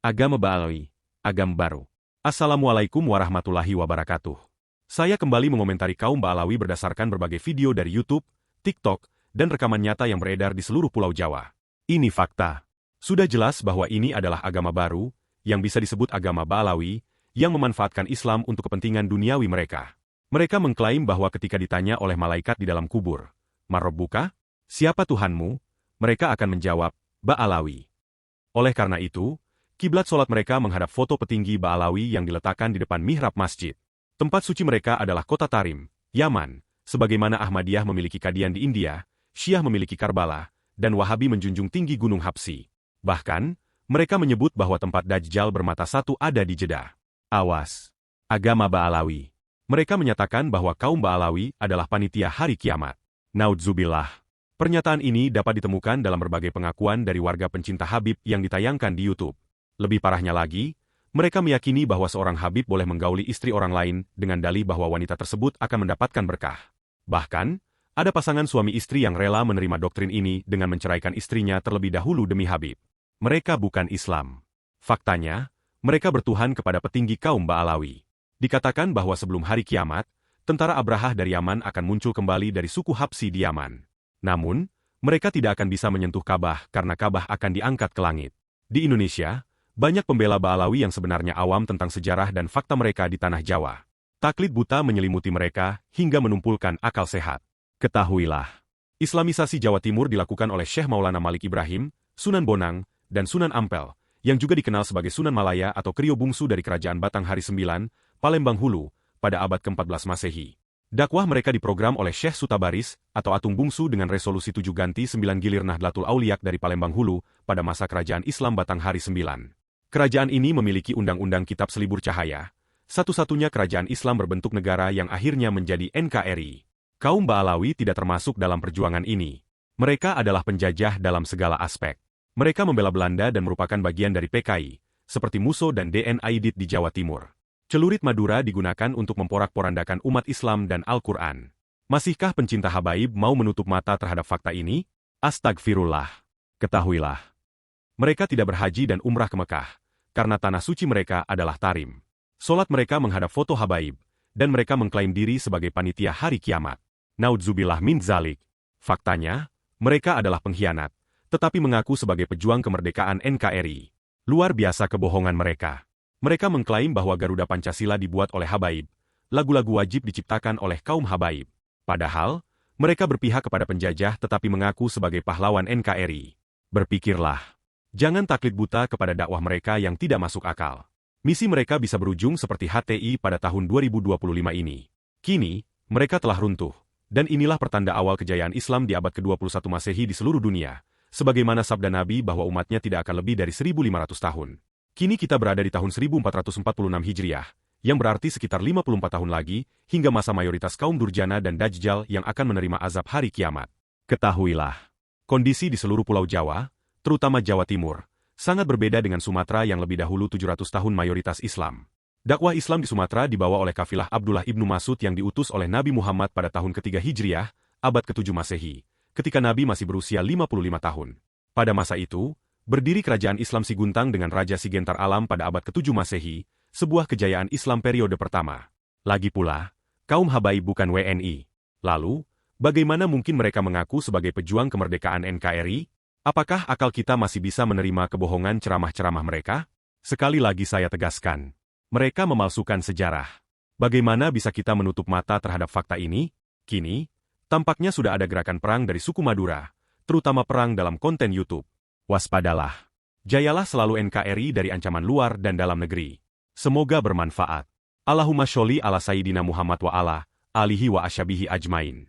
Agama Ba'alawi, agama baru. Assalamualaikum warahmatullahi wabarakatuh. Saya kembali mengomentari kaum Ba'alawi berdasarkan berbagai video dari YouTube, TikTok, dan rekaman nyata yang beredar di seluruh Pulau Jawa. Ini fakta. Sudah jelas bahwa ini adalah agama baru, yang bisa disebut agama Ba'alawi, yang memanfaatkan Islam untuk kepentingan duniawi mereka. Mereka mengklaim bahwa ketika ditanya oleh malaikat di dalam kubur, "Marobbuka? Siapa Tuhanmu?" Mereka akan menjawab, "Ba'alawi." Oleh karena itu, kiblat solat mereka menghadap foto petinggi Ba'alawi yang diletakkan di depan mihrab masjid. Tempat suci mereka adalah kota Tarim, Yaman, sebagaimana Ahmadiyah memiliki Qadian di India, Syiah memiliki Karbala, dan Wahabi menjunjung tinggi Gunung Habsi. Bahkan, mereka menyebut bahwa tempat Dajjal bermata satu ada di Jeddah. Awas! Agama Ba'alawi. Mereka menyatakan bahwa kaum Ba'alawi adalah panitia hari kiamat. Naudzubillah. Pernyataan ini dapat ditemukan dalam berbagai pengakuan dari warga pencinta Habib yang ditayangkan di YouTube. Lebih parahnya lagi, mereka meyakini bahwa seorang Habib boleh menggauli istri orang lain dengan dalih bahwa wanita tersebut akan mendapatkan berkah. Bahkan, ada pasangan suami istri yang rela menerima doktrin ini dengan menceraikan istrinya terlebih dahulu demi Habib. Mereka bukan Islam. Faktanya, mereka bertuhan kepada petinggi kaum Ba'alawi. Dikatakan bahwa sebelum hari kiamat, tentara Abrahah dari Yaman akan muncul kembali dari suku Habsi di Yaman. Namun, mereka tidak akan bisa menyentuh Ka'bah karena Ka'bah akan diangkat ke langit. Di Indonesia, banyak pembela Ba'alawi yang sebenarnya awam tentang sejarah dan fakta mereka di tanah Jawa. Taklid buta menyelimuti mereka hingga menumpulkan akal sehat. Ketahuilah, Islamisasi Jawa Timur dilakukan oleh Syekh Maulana Malik Ibrahim, Sunan Bonang, dan Sunan Ampel, yang juga dikenal sebagai Sunan Malaya atau Krio Bungsu dari Kerajaan Batanghari IX, Palembang Hulu, pada abad ke-14 Masehi. Dakwah mereka diprogram oleh Syekh Sutabaris atau Atung Bungsu dengan resolusi 7 ganti 9 gilir Nahdlatul Auliyak dari Palembang Hulu pada masa Kerajaan Islam Batanghari IX. Kerajaan ini memiliki undang-undang Kitab Selibur Cahaya, satu-satunya kerajaan Islam berbentuk negara yang akhirnya menjadi NKRI. Kaum Ba'alawi tidak termasuk dalam perjuangan ini. Mereka adalah penjajah dalam segala aspek. Mereka membela Belanda dan merupakan bagian dari PKI, seperti Muso dan DN Aidit di Jawa Timur. Celurit Madura digunakan untuk memporak-porandakan umat Islam dan Al-Quran. Masihkah pencinta habaib mau menutup mata terhadap fakta ini? Astagfirullah. Ketahuilah. Mereka tidak berhaji dan umrah ke Mekah, karena tanah suci mereka adalah Tarim. Solat mereka menghadap foto habaib, dan mereka mengklaim diri sebagai panitia hari kiamat. Naudzubillah min zalik. Faktanya, mereka adalah pengkhianat, tetapi mengaku sebagai pejuang kemerdekaan NKRI. Luar biasa kebohongan mereka. Mereka mengklaim bahwa Garuda Pancasila dibuat oleh habaib, lagu-lagu wajib diciptakan oleh kaum habaib. Padahal, mereka berpihak kepada penjajah tetapi mengaku sebagai pahlawan NKRI. Berpikirlah. Jangan taklid buta kepada dakwah mereka yang tidak masuk akal. Misi mereka bisa berujung seperti HTI pada tahun 2025 ini. Kini, mereka telah runtuh. Dan inilah pertanda awal kejayaan Islam di abad ke-21 Masehi di seluruh dunia. Sebagaimana sabda Nabi bahwa umatnya tidak akan lebih dari 1500 tahun. Kini kita berada di tahun 1446 Hijriah, yang berarti sekitar 54 tahun lagi, hingga masa mayoritas kaum Durjana dan Dajjal yang akan menerima azab hari kiamat. Ketahuilah, kondisi di seluruh Pulau Jawa, terutama Jawa Timur, sangat berbeda dengan Sumatera yang lebih dahulu 700 tahun mayoritas Islam. Dakwah Islam di Sumatera dibawa oleh kafilah Abdullah ibnu Mas'ud yang diutus oleh Nabi Muhammad pada tahun ketiga Hijriah, abad ke-7 Masehi, ketika Nabi masih berusia 55 tahun. Pada masa itu, berdiri kerajaan Islam Siguntang dengan Raja Sigentar Alam pada abad ke-7 Masehi, sebuah kejayaan Islam periode pertama. Lagi pula, kaum habaib bukan WNI. Lalu, bagaimana mungkin mereka mengaku sebagai pejuang kemerdekaan NKRI? Apakah akal kita masih bisa menerima kebohongan ceramah-ceramah mereka? Sekali lagi saya tegaskan, mereka memalsukan sejarah. Bagaimana bisa kita menutup mata terhadap fakta ini? Kini, tampaknya sudah ada gerakan perang dari suku Madura, terutama perang dalam konten YouTube. Waspadalah. Jayalah selalu NKRI dari ancaman luar dan dalam negeri. Semoga bermanfaat. Allahumma sholli ala Sayyidina Muhammad wa ala alihi wa ashabihi ajmain.